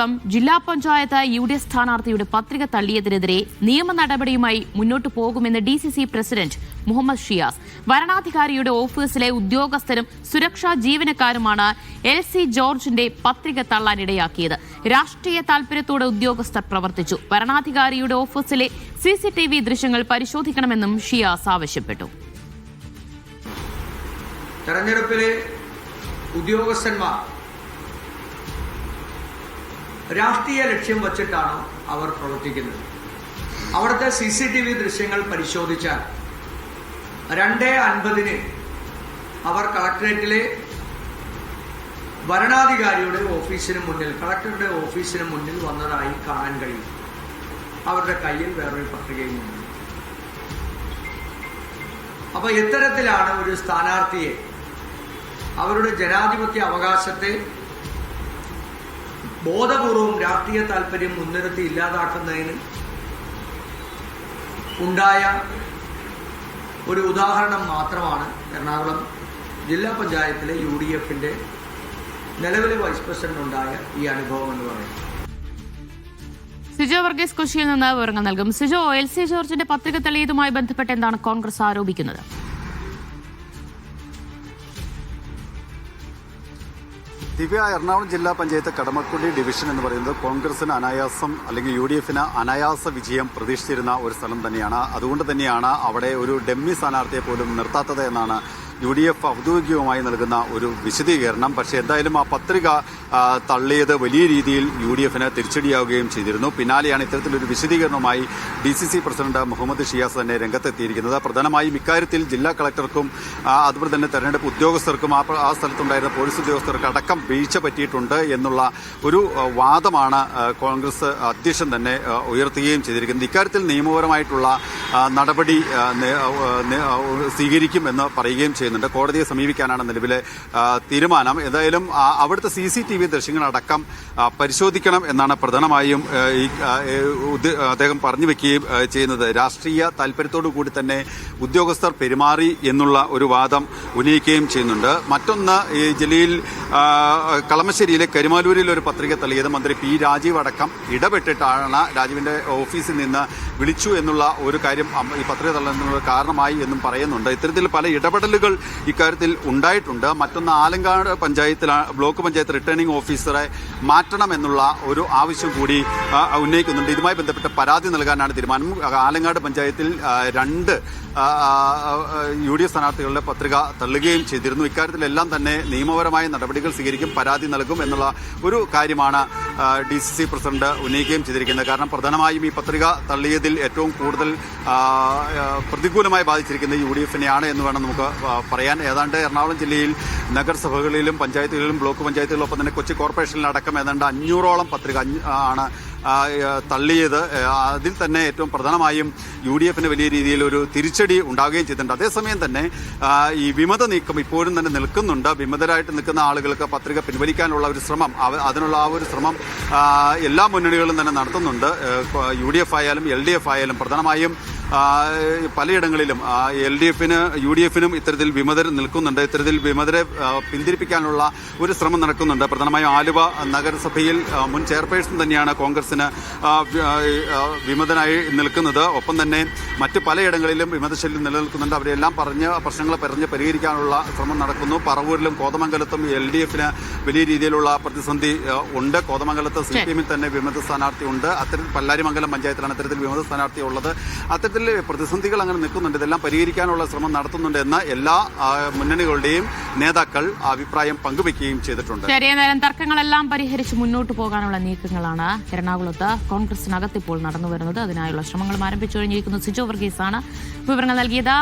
എറണാകുളം ജില്ലാ പഞ്ചായത്ത് UDF സ്ഥാനാർത്ഥിയുടെ പത്രിക തള്ളിയതിനെതിരെ നിയമ നടപടിയുമായി മുന്നോട്ടു പോകുമെന്ന് DCC പ്രസിഡന്റ് മുഹമ്മദ് ഷിയാസ്. വരണാധികാരിയുടെ ഓഫീസിലെ ഉദ്യോഗസ്ഥരും സുരക്ഷാ ജീവനക്കാരുമാണ് LC ജോർജിന്റെ പത്രിക തള്ളാനിടയാക്കിയത്. രാഷ്ട്രീയ താൽപര്യത്തോടെ ഉദ്യോഗസ്ഥർ പ്രവർത്തിച്ചു. വരണാധികാരിയുടെ ഓഫീസിലെ CCTV ദൃശ്യങ്ങൾ പരിശോധിക്കണമെന്നും ഷിയാസ് ആവശ്യപ്പെട്ടു. തെരഞ്ഞെടുപ്പിലെ ഉദ്യോഗസ്ഥന്മാർ രാഷ്ട്രീയ ലക്ഷ്യം വച്ചിട്ടാണ് അവർ പ്രവർത്തിക്കുന്നത്. അവിടുത്തെ CCTV ദൃശ്യങ്ങൾ പരിശോധിച്ചാൽ 2:50 അവർ കളക്ടറേറ്റിലെ വരണാധികാരിയുടെ ഓഫീസിന് മുന്നിൽ, കളക്ടറുടെ ഓഫീസിന് മുന്നിൽ വന്നതായി കാണാൻ കഴിയും. അവരുടെ കയ്യിൽ വേറൊരു പത്രികയുമുണ്ട്. അപ്പൊ ഇത്തരത്തിലാണ് ഒരു സ്ഥാനാർത്ഥിയെ, അവരുടെ ജനാധിപത്യ അവകാശത്തെ ബോധപൂർവം രാഷ്ട്രീയ താല്പര്യം മുൻനിർത്തി ഇല്ലാതാക്കുന്നതിന് ഉണ്ടായ ഒരു ഉദാഹരണം മാത്രമാണ് എറണാകുളം ജില്ലാ പഞ്ചായത്തിലെ UDFന്റെ നിലവിലെ വൈസ് പ്രസിഡന്റ് ഉണ്ടായ ഈ അനുഭവം എന്ന് പറയുന്നത്. സിജോ വർഗീസ് കൊച്ചിയിൽ നിന്ന് വിവരങ്ങൾ നൽകും. സിജോ, LC ജോർജിന്റെ പത്രിക തള്ളിയതുമായി ബന്ധപ്പെട്ട് എന്താണ് കോൺഗ്രസ് ആരോപിക്കുന്നത്? ദിവ്യ, എറണാകുളം ജില്ലാ പഞ്ചായത്ത് കടമക്കുടി ഡിവിഷൻ എന്ന് പറയുന്നത് കോൺഗ്രസിന് അനായാസം അല്ലെങ്കിൽ UDFന് അനായാസ വിജയം പ്രതീക്ഷിച്ചിരുന്ന ഒരു സ്ഥലം തന്നെയാണ്. അതുകൊണ്ട് തന്നെയാണ് അവിടെ ഒരു ഡെമ്മി സ്ഥാനാർത്ഥിയെ പോലും നിർത്താത്തത് എന്നാണ് UDF ഔദ്യോഗികമായി നൽകുന്ന ഒരു വിശദീകരണം. പക്ഷേ എന്തായാലും ആ പത്രിക തള്ളിയത് വലിയ രീതിയിൽ UDFന് തിരിച്ചടിയാവുകയും ചെയ്തിരുന്നു. പിന്നാലെയാണ് ഇത്തരത്തിലൊരു വിശദീകരണവുമായി DCC പ്രസിഡന്റ് മുഹമ്മദ് ഷിയാസ് തന്നെ രംഗത്തെത്തിയിരിക്കുന്നത്. പ്രധാനമായും ഇക്കാര്യത്തിൽ ജില്ലാ കളക്ടർക്കും അതുപോലെ തന്നെ തെരഞ്ഞെടുപ്പ് ഉദ്യോഗസ്ഥർക്കും ആ സ്ഥലത്തുണ്ടായിരുന്ന പോലീസ് ഉദ്യോഗസ്ഥർക്ക് അടക്കം വീഴ്ച പറ്റിയിട്ടുണ്ട് എന്നുള്ള ഒരു വാദമാണ് കോൺഗ്രസ് അധ്യക്ഷൻ തന്നെ ഉയർത്തുകയും ചെയ്തിരിക്കുന്നത്. ഇക്കാര്യത്തിൽ നിയമപരമായിട്ടുള്ള നടപടി സ്വീകരിക്കുമെന്ന് പറയുകയും ചെയ്യുന്നു. കോടതിയെ സമീപിക്കാനാണ് നിലവിലെ തീരുമാനം. എന്തായാലും അവിടുത്തെ CCTV ദൃശ്യങ്ങളടക്കം പരിശോധിക്കണം എന്നാണ് പ്രധാനമായും അദ്ദേഹം പറഞ്ഞു വെക്കുകയും ചെയ്യുന്നത്. രാഷ്ട്രീയ താൽപര്യത്തോടു കൂടി തന്നെ ഉദ്യോഗസ്ഥർ പെരുമാറി എന്നുള്ള ഒരു വാദം ഉന്നയിക്കുകയും ചെയ്യുന്നുണ്ട്. മറ്റൊന്ന്, ഈ ജില്ലയിൽ കളമശ്ശേരിയിലെ കരുമാലൂരിൽ ഒരു പത്രിക തള്ളിയത് മന്ത്രി P രാജീവ് അടക്കം ഇടപെട്ടിട്ടാണ്, രാജീവിന്റെ ഓഫീസിൽ നിന്ന് വിളിച്ചു എന്നുള്ള ഒരു കാര്യം ഈ പത്രിക തള്ളുന്നതിനുള്ള കാരണമായി എന്നും പറയുന്നുണ്ട്. ഇത്തരത്തിൽ പല ഇടപെടലുകൾ ഇക്കാര്യത്തിൽ ഉണ്ടായിട്ടുണ്ട്. മറ്റൊന്ന്, ആലങ്ങാട് ബ്ലോക്ക് പഞ്ചായത്ത് റിട്ടേണിംഗ് ഓഫീസറെ മാറ്റണമെന്നുള്ള ഒരു ആവശ്യം കൂടി ഉന്നയിക്കുന്നുണ്ട്. ഇതുമായി ബന്ധപ്പെട്ട് പരാതി നൽകാനാണ് തീരുമാനം. ആലങ്ങാട് പഞ്ചായത്തിൽ 2 UDF സ്ഥാനാർത്ഥികളുടെ പത്രിക തള്ളുകയും ചെയ്തിരുന്നു. ഇക്കാര്യത്തിലെല്ലാം തന്നെ നിയമപരമായ നടപടികൾ സ്വീകരിക്കും, പരാതി നൽകും എന്നുള്ള ഒരു കാര്യമാണ് DCC പ്രസിഡന്റ് ഉന്നയിക്കുകയും ചെയ്തിരിക്കുന്നത്. കാരണം പ്രധാനമായും ഈ പത്രിക തള്ളിയതിൽ ഏറ്റവും കൂടുതൽ പ്രതികൂലമായി ബാധിച്ചിരിക്കുന്നത് UDFനെയാണ് എന്ന് വേണം നമുക്ക് പറയാൻ. ഏതാണ്ട് എറണാകുളം ജില്ലയിൽ നഗരസഭകളിലും പഞ്ചായത്തുകളിലും ബ്ലോക്ക് പഞ്ചായത്തുകളിലും ഒപ്പം തന്നെ കൊച്ചി കോർപ്പറേഷനിലടക്കം ഏതാണ്ട് 500ഓളം പത്രിക ആണ് തള്ളിയത്. അതിൽ തന്നെ ഏറ്റവും പ്രധാനമായും UDFന് വലിയ രീതിയിൽ ഒരു തിരിച്ചടി ഉണ്ടാവുകയും ചെയ്തിട്ടുണ്ട്. അതേസമയം തന്നെ ഈ വിമത നീക്കം ഇപ്പോഴും തന്നെ നിൽക്കുന്നുണ്ട്. വിമതരായിട്ട് നിൽക്കുന്ന ആളുകൾക്ക് പത്രിക പിൻവലിക്കാനുള്ള ഒരു ശ്രമം, അതിനുള്ള ആ ഒരു ശ്രമം എല്ലാ മുന്നണികളും തന്നെ നടത്തുന്നുണ്ട്. UDF ആയാലും LDF ആയാലും പ്രധാനമായും പലയിടങ്ങളിലും UDFനും ഇത്തരത്തിൽ വിമതർ നിൽക്കുന്നുണ്ട്. ഇത്തരത്തിൽ വിമതരെ പിന്തിരിപ്പിക്കാനുള്ള ഒരു ശ്രമം നടക്കുന്നുണ്ട്. പ്രധാനമായും ആലുവ നഗരസഭയിൽ മുൻ ചെയർപേഴ്സൺ തന്നെയാണ് കോൺഗ്രസിന് വിമതനായി നിൽക്കുന്നത്. ഒപ്പം തന്നെ മറ്റ് പലയിടങ്ങളിലും വിമതശല്യം നിലനിൽക്കുന്നുണ്ട്. അവരെല്ലാം പ്രശ്നങ്ങൾ പരിഹരിക്കാനുള്ള ശ്രമം നടക്കുന്നു. പറവൂരിലും കോതമംഗലത്തും LDFന് വലിയ രീതിയിലുള്ള പ്രതിസന്ധി ഉണ്ട്. കോതമംഗലത്ത് CPMൽ തന്നെ വിമത സ്ഥാനാർത്ഥി ഉണ്ട്. അത്തരത്തിൽ പല്ലാരിമംഗലം പഞ്ചായത്തിലാണ് ഇത്തരത്തിൽ വിമത സ്ഥാനാർത്ഥി ഉള്ളത്. അത്തരത്തിൽ പ്രതിസന്ധികൾ അങ്ങനെ നിൽക്കുന്നുണ്ട്. ഇതെല്ലാം പരിഹരിക്കാനുള്ള ശ്രമം നടത്തുന്നുണ്ട് എന്ന് എല്ലാ മുന്നണികളുടെയും നേതാക്കൾ അഭിപ്രായം പങ്കുവയ്ക്കുകയും ചെയ്തിട്ടുണ്ട്. തർക്കങ്ങളെല്ലാം പരിഹരിച്ച് മുന്നോട്ട് പോകാനുള്ള നീക്കങ്ങളാണ് എറണാകുളത്ത് കോൺഗ്രസിനകത്ത് ഇപ്പോൾ നടന്നുവരുന്നത്. അതിനായുള്ള ശ്രമങ്ങളും ആരംഭിച്ചു കഴിഞ്ഞിരിക്കുന്നു. സിജോ വർഗീസാണ് വിവരങ്ങൾ നൽകിയത്.